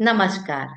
नमस्कार।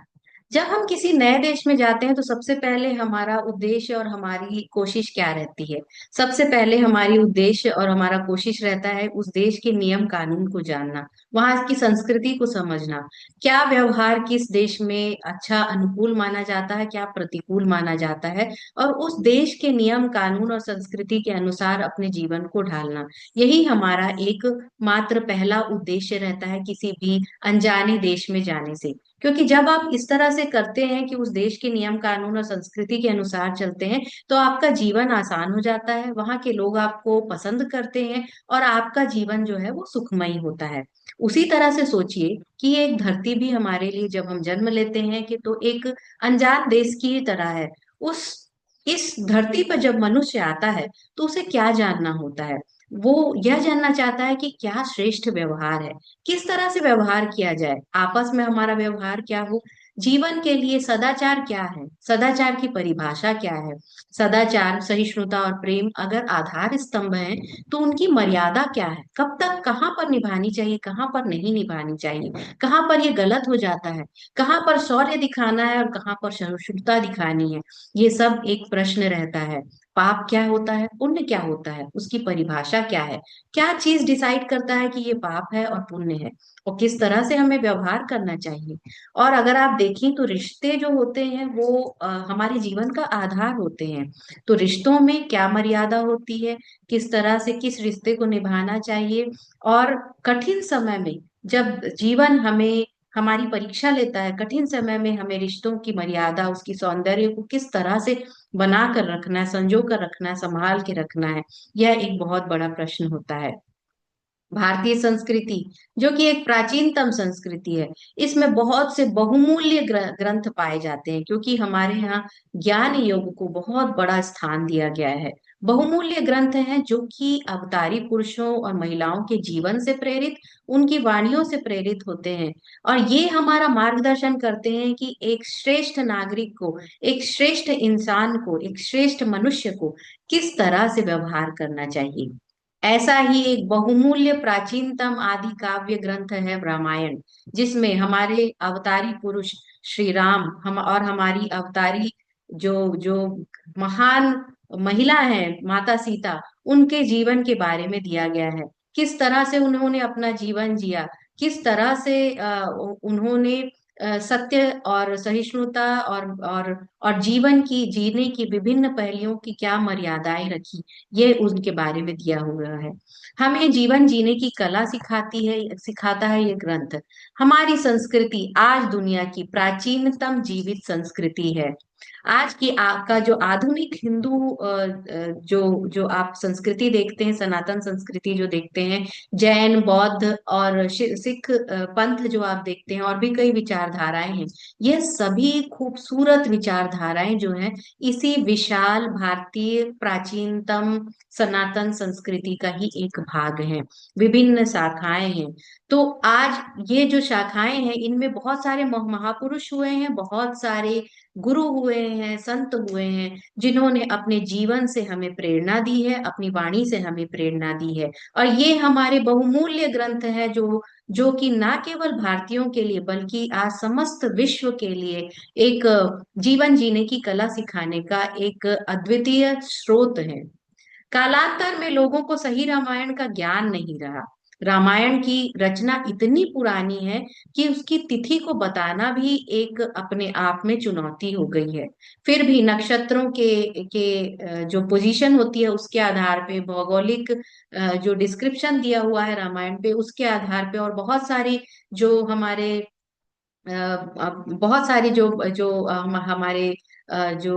जब हम किसी नए देश में जाते हैं तो सबसे पहले हमारा उद्देश्य और हमारी कोशिश क्या रहती है? सबसे पहले हमारी उद्देश्य और हमारा कोशिश रहता है उस देश के नियम कानून को जानना, वहाँ की संस्कृति को समझना, क्या व्यवहार किस देश में अच्छा अनुकूल माना जाता है, क्या प्रतिकूल माना जाता है, और उस देश के नियम कानून और संस्कृति के अनुसार अपने जीवन को ढालना। यही हमारा एक मात्र पहला उद्देश्य रहता है किसी भी अनजाने देश में जाने से। क्योंकि जब आप इस तरह से करते हैं कि उस देश के नियम कानून और संस्कृति के अनुसार चलते हैं, तो आपका जीवन आसान हो जाता है, वहां के लोग आपको पसंद करते हैं और आपका जीवन जो है वो सुखमय होता है। उसी तरह से सोचिए कि ये एक धरती भी हमारे लिए जब हम जन्म लेते हैं कि तो एक अनजान देश की ही तरह है। उस इस धरती पर जब मनुष्य आता है तो उसे क्या जानना होता है? वो यह जानना चाहता है कि क्या श्रेष्ठ व्यवहार है, किस तरह से व्यवहार किया जाए, आपस में हमारा व्यवहार क्या हो, जीवन के लिए सदाचार क्या है, सदाचार की परिभाषा क्या है। सदाचार, सहिष्णुता और प्रेम अगर आधार स्तंभ हैं, तो उनकी मर्यादा क्या है, कब तक कहाँ पर निभानी चाहिए, कहाँ पर नहीं निभानी चाहिए, कहाँ पर ये गलत हो जाता है, कहाँ पर शौर्य दिखाना है और कहाँ पर सहिष्णुता दिखानी है। ये सब एक प्रश्न रहता है। पाप क्या होता है, पुण्य क्या होता है, उसकी परिभाषा क्या है, क्या चीज डिसाइड करता है कि ये पाप है और पुण्य है, और किस तरह से हमें व्यवहार करना चाहिए। और अगर आप देखें तो रिश्ते जो होते हैं वो हमारे जीवन का आधार होते हैं। तो रिश्तों में क्या मर्यादा होती है, किस तरह से किस रिश्ते को निभाना चाहिए, और कठिन समय में जब जीवन हमें हमारी परीक्षा लेता है, कठिन समय में हमें रिश्तों की मर्यादा, उसकी सौंदर्य को किस तरह से बना कर रखना है, संजो कर रखना है, संभाल के रखना है, यह एक बहुत बड़ा प्रश्न होता है। भारतीय संस्कृति जो कि एक प्राचीनतम संस्कृति है, इसमें बहुत से बहुमूल्य ग्रंथ पाए जाते हैं, क्योंकि हमारे यहाँ ज्ञान योग को बहुत बड़ा स्थान दिया गया है। बहुमूल्य ग्रंथ हैं जो कि अवतारी पुरुषों और महिलाओं के जीवन से प्रेरित, उनकी वाणियों से प्रेरित होते हैं। और ये हमारा मार्गदर्शन करते हैं कि एक श्रेष्ठ नागरिक को, एक श्रेष्ठ इंसान को, एक श्रेष्ठ मनुष्य को किस तरह से व्यवहार करना चाहिए। ऐसा ही एक बहुमूल्य प्राचीनतम आदि काव्य ग्रंथ है रामायण, जिसमें हमारे अवतारी पुरुष श्री राम हम और हमारी अवतारी जो जो महान महिला है माता सीता, उनके जीवन के बारे में दिया गया है। किस तरह से उन्होंने अपना जीवन जिया, किस तरह से उन्होंने सत्य और सहिष्णुता और जीवन की जीने की विभिन्न पहलुओं की क्या मर्यादाएं रखी, ये उनके बारे में दिया हुआ है। हमें जीवन जीने की कला सिखाता है ये ग्रंथ। हमारी संस्कृति आज दुनिया की प्राचीनतम जीवित संस्कृति है। आज की आपका जो आधुनिक हिंदू जो जो आप संस्कृति देखते हैं, सनातन संस्कृति जो देखते हैं, जैन, बौद्ध और सिख पंथ जो आप देखते हैं, और भी कई विचारधाराएं हैं, ये सभी खूबसूरत विचारधाराएं जो हैं इसी विशाल भारतीय प्राचीनतम सनातन संस्कृति का ही एक भाग है। विभिन्न शाखाएं हैं। तो आज ये जो शाखाएं हैं इनमें बहुत सारे महापुरुष हुए हैं, बहुत सारे गुरु हुए हैं, संत हुए हैं, जिन्होंने अपने जीवन से हमें प्रेरणा दी है, अपनी वाणी से हमें प्रेरणा दी है। और ये हमारे बहुमूल्य ग्रंथ है जो कि ना केवल भारतीयों के लिए बल्कि आज समस्त विश्व के लिए एक जीवन जीने की कला सिखाने का एक अद्वितीय स्रोत है। कालांतर में लोगों को सही रामायण का ज्ञान नहीं रहा। रामायण की रचना इतनी पुरानी है कि उसकी तिथि को बताना भी एक अपने आप में चुनौती हो गई है। फिर भी नक्षत्रों के जो पोजीशन होती है उसके आधार पे, भौगोलिक जो डिस्क्रिप्शन दिया हुआ है रामायण पे, उसके आधार पे, और बहुत सारी जो हमारे बहुत सारी जो जो हमारे जो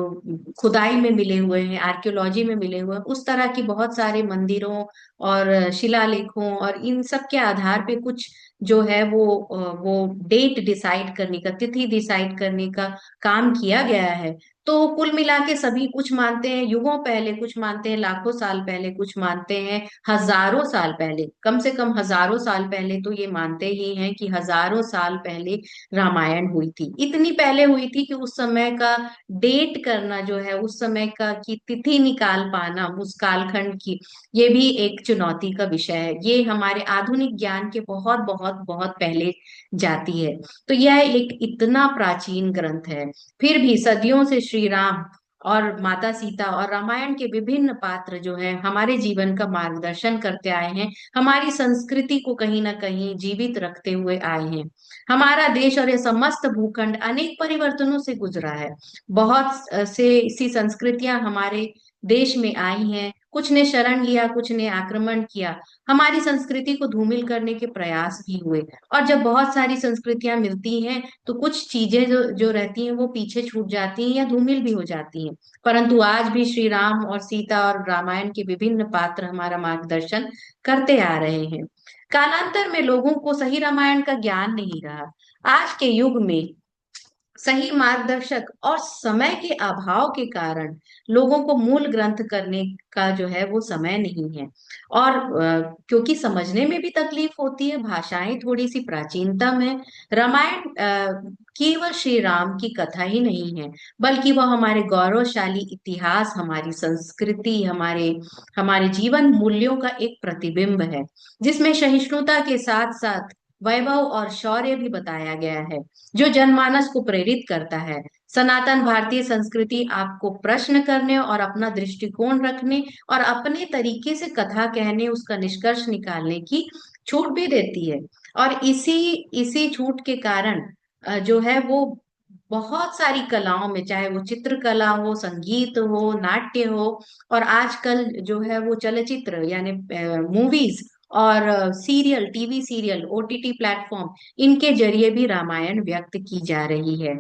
खुदाई में मिले हुए हैं, आर्कियोलॉजी में मिले हुए हैं, उस तरह की बहुत सारे मंदिरों और शिलालेखों और इन सब के आधार पे कुछ जो है वो डेट डिसाइड करने का, तिथि डिसाइड करने का काम किया गया है। तो कुल मिला के सभी कुछ मानते हैं युगों पहले, कुछ मानते हैं लाखों साल पहले, कुछ मानते हैं हजारों साल पहले, कम से कम हजारों साल पहले तो ये मानते ही हैं कि हजारों साल पहले रामायण हुई थी। इतनी पहले हुई थी कि उस समय का डेट करना जो है, उस समय का की तिथि निकाल पाना उस कालखंड की, ये भी एक चुनौती का विषय है। ये हमारे आधुनिक ज्ञान के बहुत बहुत बहुत पहले जाती है। तो यह एक इतना प्राचीन ग्रंथ है। फिर भी सदियों से श्री राम और माता सीता और रामायण के विभिन्न पात्र जो हैं हमारे जीवन का मार्गदर्शन करते आए हैं, हमारी संस्कृति को कहीं ना कहीं जीवित रखते हुए आए हैं। हमारा देश और यह समस्त भूखंड अनेक परिवर्तनों से गुजरा है। बहुत से इसी संस्कृतियां हमारे देश में आई हैं, कुछ ने शरण लिया, कुछ ने आक्रमण किया, हमारी संस्कृति को धूमिल करने के प्रयास भी हुए। और जब बहुत सारी संस्कृतियां मिलती हैं तो कुछ चीजें जो जो रहती हैं वो पीछे छूट जाती हैं या धूमिल भी हो जाती हैं। परंतु आज भी श्री राम और सीता और रामायण के विभिन्न पात्र हमारा मार्गदर्शन करते आ रहे हैं। कालांतर में लोगों को सही रामायण का ज्ञान नहीं रहा। आज के युग में सही मार्गदर्शक और समय के अभाव के कारण लोगों को मूल ग्रंथ करने का जो है वो समय नहीं है। और क्योंकि समझने में भी तकलीफ होती है, भाषाएं थोड़ी सी प्राचीनतम है। रामायण केवल श्री राम की कथा ही नहीं है, बल्कि वह हमारे गौरवशाली इतिहास, हमारी संस्कृति, हमारे हमारे जीवन मूल्यों का एक प्रतिबिंब है, जिसमें सहिष्णुता के साथ साथ वैभव और शौर्य भी बताया गया है, जो जनमानस को प्रेरित करता है। सनातन भारतीय संस्कृति आपको प्रश्न करने और अपना दृष्टिकोण रखने और अपने तरीके से कथा कहने, उसका निष्कर्ष निकालने की छूट भी देती है। और इसी इसी छूट के कारण जो है वो बहुत सारी कलाओं में, चाहे वो चित्रकला हो, संगीत हो, नाट्य हो, और आजकल जो है वो चलचित्र यानी मूवीज और serial, TV serial, OTT platform, इनके जरिए भी रामायण व्यक्त की जा रही है।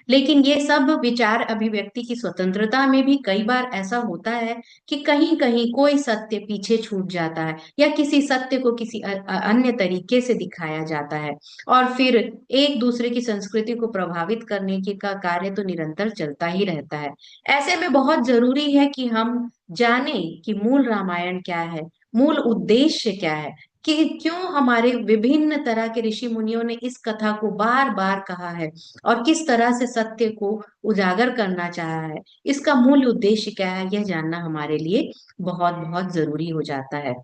लेकिन ये सब विचार अभिव्यक्ति की स्वतंत्रता में भी कई बार ऐसा होता है कि कहीं कहीं कोई सत्य पीछे छूट जाता है, या किसी सत्य को किसी अन्य तरीके से दिखाया जाता है, और फिर एक दूसरे की संस्कृति को प्रभावित करने के का कार्य तो निरंतर चलता ही रहता है। ऐसे में बहुत जरूरी है कि हम जाने कि मूल रामायण क्या है, मूल उद्देश्य क्या है, कि क्यों हमारे विभिन्न तरह के ऋषि मुनियों ने इस कथा को बार बार कहा है, और किस तरह से सत्य को उजागर करना चाहा है। इसका मूल उद्देश्य क्या है, यह जानना हमारे लिए बहुत बहुत जरूरी हो जाता है।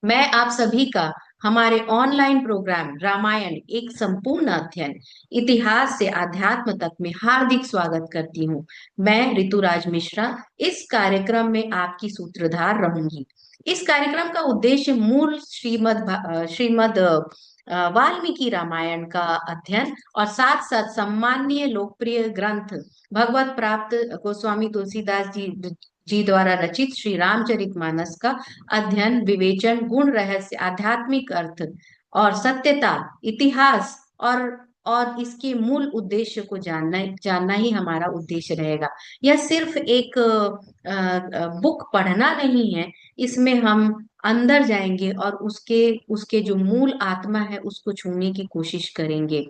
मैं आप सभी का हमारे ऑनलाइन प्रोग्राम रामायण एक संपूर्ण अध्ययन, इतिहास से आध्यात्म तक में हार्दिक स्वागत करती हूँ। मैं ऋतुराज मिश्रा इस कार्यक्रम में आपकी सूत्रधार रहूंगी। इस कार्यक्रम का उद्देश्य मूल श्रीमद वाल्मीकि रामायण का अध्ययन और साथ साथ सम्माननीय लोकप्रिय ग्रंथ भगवत प्राप्त गोस्वामी तुलसीदास जी द्वारा रचित श्री रामचरितमानस का अध्ययन, विवेचन, गुण रहस्य, आध्यात्मिक अर्थ और सत्यता, इतिहास और इसके मूल उद्देश्य को जानना जानना ही हमारा उद्देश्य रहेगा। यह सिर्फ एक बुक पढ़ना नहीं है, इसमें हम अंदर जाएंगे और उसके उसके जो मूल आत्मा है उसको छूने की कोशिश करेंगे।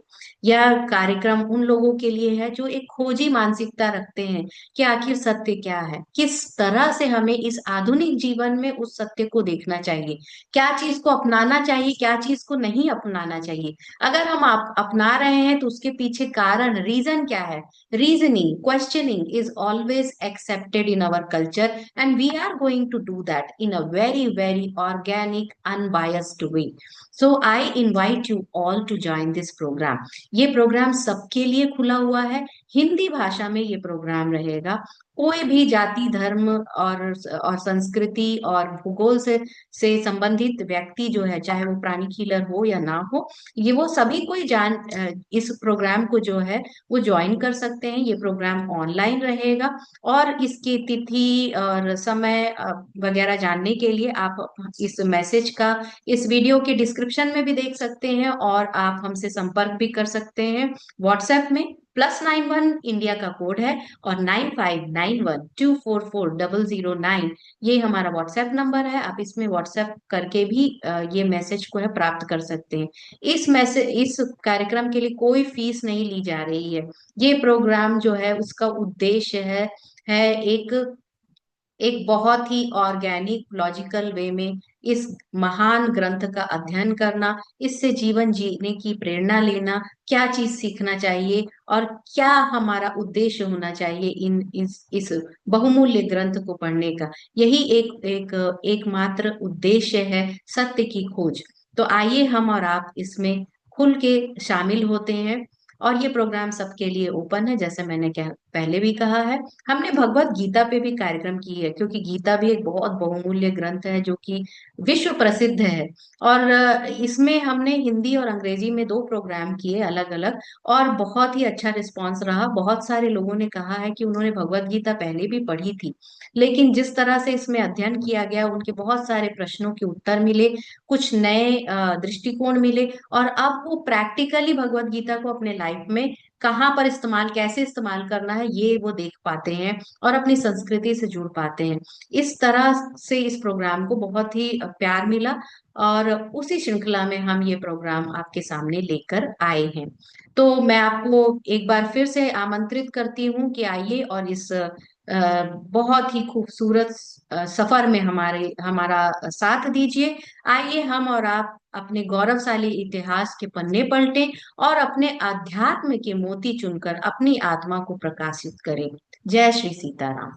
यह कार्यक्रम उन लोगों के लिए है जो एक खोजी मानसिकता रखते हैं कि आखिर सत्य क्या है, किस तरह से हमें इस आधुनिक जीवन में उस सत्य को देखना चाहिए, क्या चीज को अपनाना चाहिए, क्या चीज को नहीं अपनाना चाहिए। अगर हम अपना रहे हैं तो उसके पीछे कारण, रीजन क्या है। Reasoning, questioning is always accepted in our culture, and we are going to do that in a very very organic unbiased way. So I invite you all to join this programme. ये programme सबके लिए खुला हुआ है, हिंदी भाषा में ये programme रहेगा। कोई भी जाति, धर्म और संस्कृति और भूगोल से संबंधित व्यक्ति जो है, चाहे वो प्राणी कीलर हो या ना हो, ये वो सभी कोई इस प्रोग्राम को जो है वो ज्वाइन कर सकते हैं। ये प्रोग्राम ऑनलाइन रहेगा, और इसकी तिथि और समय वगैरह जानने के लिए आप इस मैसेज का इस वीडियो के डिस्क्रिप्शन में भी देख सकते हैं, और आप हमसे संपर्क भी कर सकते हैं व्हाट्सएप में। +91 इंडिया का कोड है, और 9591244009 ये हमारा व्हाट्सएप नंबर है। आप इसमें व्हाट्सएप करके भी ये मैसेज को है प्राप्त कर सकते हैं। इस कार्यक्रम के लिए कोई फीस नहीं ली जा रही है। ये प्रोग्राम जो है उसका उद्देश्य है एक एक बहुत ही ऑर्गेनिक लॉजिकल वे में इस महान ग्रंथ का अध्ययन करना, इससे जीवन जीने की प्रेरणा लेना, क्या चीज सीखना चाहिए और क्या हमारा उद्देश्य होना चाहिए इन इस बहुमूल्य ग्रंथ को पढ़ने का। यही एक एक एकमात्र उद्देश्य है, सत्य की खोज। तो आइए हम और आप इसमें खुल के शामिल होते हैं। और ये प्रोग्राम सबके लिए ओपन है, जैसे मैंने पहले भी कहा है। हमने भगवत गीता पे भी कार्यक्रम की है, क्योंकि गीता भी एक बहुत बहुमूल्य ग्रंथ है जो कि विश्व प्रसिद्ध है। और इसमें हमने हिंदी और अंग्रेजी में दो प्रोग्राम किए अलग अलग, और बहुत ही अच्छा रिस्पांस रहा। बहुत सारे लोगों ने कहा है कि उन्होंने भगवत गीता पहले भी पढ़ी थी, लेकिन जिस तरह से इसमें अध्ययन किया गया, उनके बहुत सारे प्रश्नों के उत्तर मिले, कुछ नए दृष्टिकोण मिले, और अब वो प्रैक्टिकली भगवत गीता को अपने लाइफ में कहाँ पर इस्तेमाल, कैसे इस्तेमाल करना है, ये वो देख पाते हैं और अपनी संस्कृति से जुड़ पाते हैं। इस तरह से इस प्रोग्राम को बहुत ही प्यार मिला, और उसी श्रृंखला में हम ये प्रोग्राम आपके सामने लेकर आए हैं। तो मैं आपको एक बार फिर से आमंत्रित करती हूँ कि आइए और इस बहुत ही खूबसूरत सफर में हमारा साथ दीजिए। आइए हम और आप अपने गौरवशाली इतिहास के पन्ने पलटें और अपने अध्यात्म के मोती चुनकर अपनी आत्मा को प्रकाशित करें। जय श्री सीताराम।